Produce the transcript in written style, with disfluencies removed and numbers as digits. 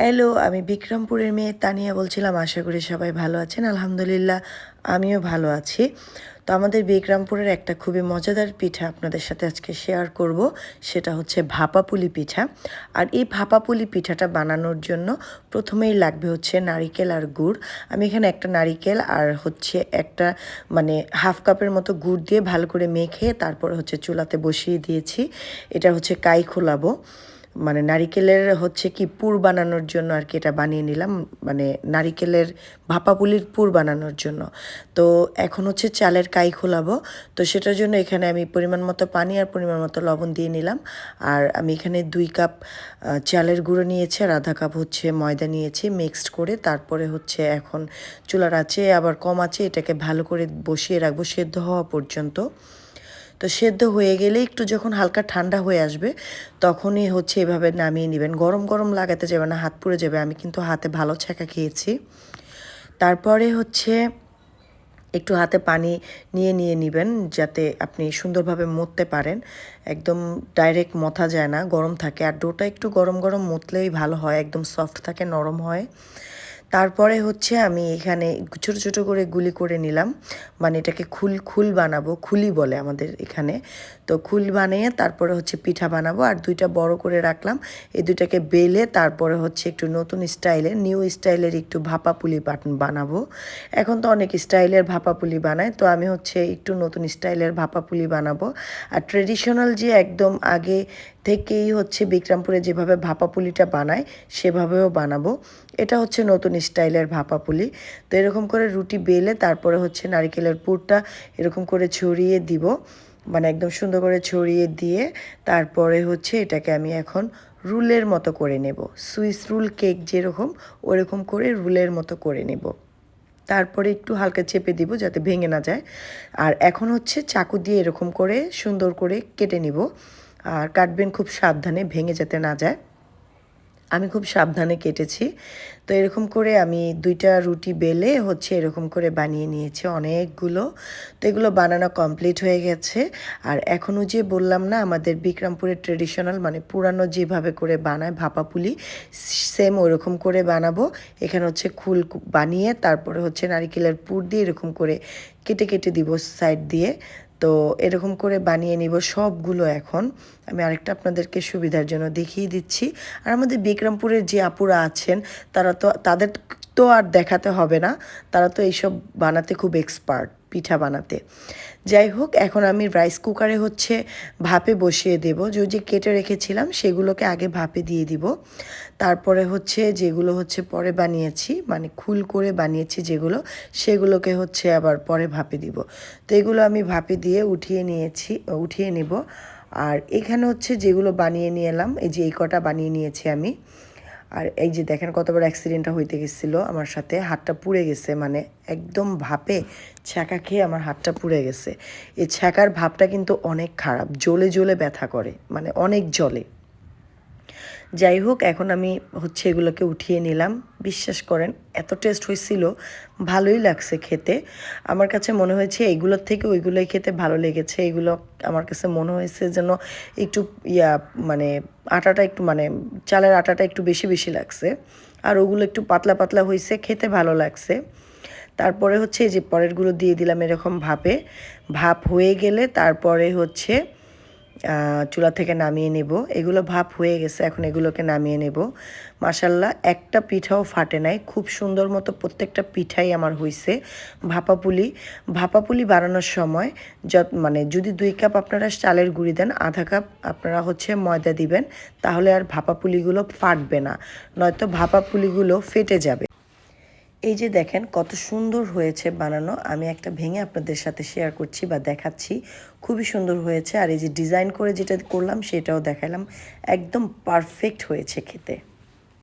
Hello, আমি বিক্রমপুরের মেয়ে তানিয়া বলছিলাম। আশা করি সবাই ভালো আছেন। আলহামদুলিল্লাহ, আমিও ভালো আছি। তো আমাদের বিক্রমপুরের একটা খুবই মজাদার পিঠা আপনাদের সাথে আজকে শেয়ার করব। সেটা হচ্ছে ভাপা পুলি পিঠা। আর এই ভাপা পুলি পিঠাটা বানানোর জন্য প্রথমেই লাগবে হচ্ছে নারিকেল আর গুড়। আমি এখানে একটা নারিকেল আর হচ্ছে একটা হাফ কাপের মতো গুড় দিয়ে ভালো করে মেখে তারপরে হচ্ছে চুলাতে বসিয়ে দিয়েছি। এটা হচ্ছে কাই খোলাবো, নারিকেলের হচ্ছে কি পুর বানানোর জন্য আর কি এটা বানিয়ে নিলাম, নারিকেলের ভাপা পুলির পুর বানানোর জন্য। তো এখন হচ্ছে চালের কাই খোলাবো। তো সেটার জন্য এখানে আমি পরিমাণ মতো পানি আর পরিমাণ মতো লবণ দিয়ে নিলাম। আর আমি এখানে 2 কাপ চালের গুঁড়ো নিয়েছি আর আধা কাপ হচ্ছে ময়দা নিয়েছি, মিক্সড করে তারপরে হচ্ছে এখন চুলার আঁচে আবার কম আঁচে এটাকে ভালো করে বসিয়ে রাখবো সেদ্ধ হওয়া পর্যন্ত। তো সেদ্ধ হয়ে গেলে একটু যখন হালকা ঠান্ডা হয়ে আসবে তখনই হচ্ছে এভাবে নামিয়ে নেবেন। গরম গরম লাগাতে যাবে না, হাত পুড়ে যাবে। আমি কিন্তু হাতে ভালো ছ্যাঁকা খেয়েছি। তারপরে হচ্ছে একটু হাতে পানি নিয়ে নিয়ে নেবেন যাতে আপনি সুন্দরভাবে মথতে পারেন। একদম ডাইরেক্ট মথা যায় না, গরম থাকে। আর ডোটা একটু গরম গরম মথলেই ভালো হয়, একদম সফট থাকে, নরম হয়। তারপরে হচ্ছে আমি এখানে ছোট ছোট করে গুলি করে নিলাম, এটাকে খুল বানাবো, খুলি বলে আমাদের এখানে। তো খুল বানিয়ে তারপরে হচ্ছে পিঠা বানাবো। আর 2টা বড় করে রাখলাম, এই 2টাকে বেলে তারপরে হচ্ছে একটু নতুন স্টাইলের, নিউ স্টাইলের একটু ভাপা পুলি বানাবো। এখন তো অনেক স্টাইলের ভাপা পুলি বানায়, তো আমি হচ্ছে একটু নতুন স্টাইলের ভাপা পুলি বানাবো। আর ট্রেডিশনাল যে একদম আগে থেকেই হচ্ছে বিক্রমপুরে যেভাবে ভাপা পুলিটা বানায় সেভাবেও বানাবো। এটা হচ্ছে নতুন স্টাইলের ভাপা পুলি। তো এরকম করে রুটি বেলে তারপরে হচ্ছে নারকেলের পুরটা এরকম করে ছড়িয়ে দিব, একদম সুন্দর করে ছড়িয়ে দিয়ে তারপরে হচ্ছে এটাকে আমি এখন রুলের মতো করে নেব। সুইস রুল কেক যেরকম ওরকম করে রুলের মতো করে নেব। তারপরে একটু হালকা চেপে দিব যাতে ভেঙে না যায়। আর এখন হচ্ছে চাকু দিয়ে এরকম করে সুন্দর করে কেটে নিব। আর কাটবেন খুব সাবধানে, ভেঙে যেতে না যায়। আমি খুব সাবধানে কেটেছি। তো এরকম করে আমি 2টা রুটি বেলে হচ্ছে এরকম করে বানিয়ে নিয়েছি অনেকগুলো। তো এগুলো বানানো কমপ্লিট হয়ে গেছে। আর এখনও যে বললাম না আমাদের বিক্রমপুরের ট্রেডিশনাল পুরানো যেভাবে করে বানায় ভাপা পুলি, সেম ওরকম করে বানাবো। এখানে হচ্ছে খুল বানিয়ে তারপরে হচ্ছে নারিকেলের পুর দিয়ে এরকম করে কেটে কেটে দিব সাইড দিয়ে। তো এরকম করে বানিয়ে নিব সবগুলো। এখন আমি আরেকটা আপনাদেরকে সুবিধার জন্য দেখিয়ে দিচ্ছি। আর আমাদের বিক্রমপুরের যে আপুরা আছেন তাদের তো আর দেখাতে হবে না, তারা তো এইসব বানাতে খুব এক্সপার্ট, পিঠা বানাতে। যাই হোক, এখন আমি রাইস কুকারে হচ্ছে ভাপে বসিয়ে দেব। যে কেটে রেখেছিলাম সেগুলোকে আগে ভাপে দিয়ে দিব। তারপরে হচ্ছে যেগুলো হচ্ছে পরে বানিয়েছি, খুল করে বানিয়েছি যেগুলো, সেগুলোকে হচ্ছে আবার পরে ভাপে দিব। তো এগুলো আমি ভাপে দিয়ে উঠিয়ে নিব। আর এখানে হচ্ছে যেগুলো বানিয়ে নিয়ে এলাম, এই যে এই কটা বানিয়ে নিয়েছি আমি। আর এই যে দেখেন কতবার অ্যাক্সিডেন্টটা হইতে গেছিলো আমার সাথে, হাতটা পুড়ে গেছে, একদম ভাপে ছ্যাঁকা খেয়ে আমার হাতটা পুড়ে গেছে। এই ছ্যাঁকার ভাবটা কিন্তু অনেক খারাপ, জ্বলে জ্বলে ব্যথা করে, অনেক জ্বলে। যাই হোক, এখন আমি হচ্ছে এগুলোকে উঠিয়ে নিলাম। বিশ্বাস করেন এত টেস্ট হয়েছিল, ভালোই লাগছে খেতে। আমার কাছে মনে হয়েছে এইগুলোর থেকে ওইগুলোই খেতে ভালো লেগেছে। এগুলো আমার কাছে মনে হয়েছে যেন একটু মানে আটাটা একটু চালের আটাটা একটু বেশি বেশি লাগছে। আর ওগুলো একটু পাতলা পাতলা হয়েছে, খেতে ভালো লাগছে। তারপরে হচ্ছে এই যে পরেরগুলো দিয়ে দিলাম এরকম ভাপে। ভাপ হয়ে গেলে তারপরে হচ্ছে চুলা থেকে নামিয়ে নেব। এগুলো ভাপ হয়ে গেছে, এখন এগুলোকে নামিয়ে নেব। মাশাল্লাহ, একটা পিঠাও ফাটে নাই, খুব সুন্দর মতো প্রত্যেকটা পিঠাই আমার হয়েছে। ভাপা পুলি বানানোর সময় যদি 2 কাপ আপনারা চালের গুঁড়ি দেন, আধা কাপ আপনারা হচ্ছে ময়দা দিবেন, তাহলে আর ভাপা পুলিগুলো ফাটবে না, নয়তো ভাপা পুলিগুলো ফেটে যাবে। এই যে দেখেন কত সুন্দর হয়েছে বানানো। আমি একটা ভেঙে আপনাদের সাথে শেয়ার করছি বা দেখাচ্ছি, খুবই সুন্দর হয়েছে। আর এই যে ডিজাইন করে যেটা করলাম সেটাও দেখালাম, একদম পারফেক্ট হয়েছে খেতে।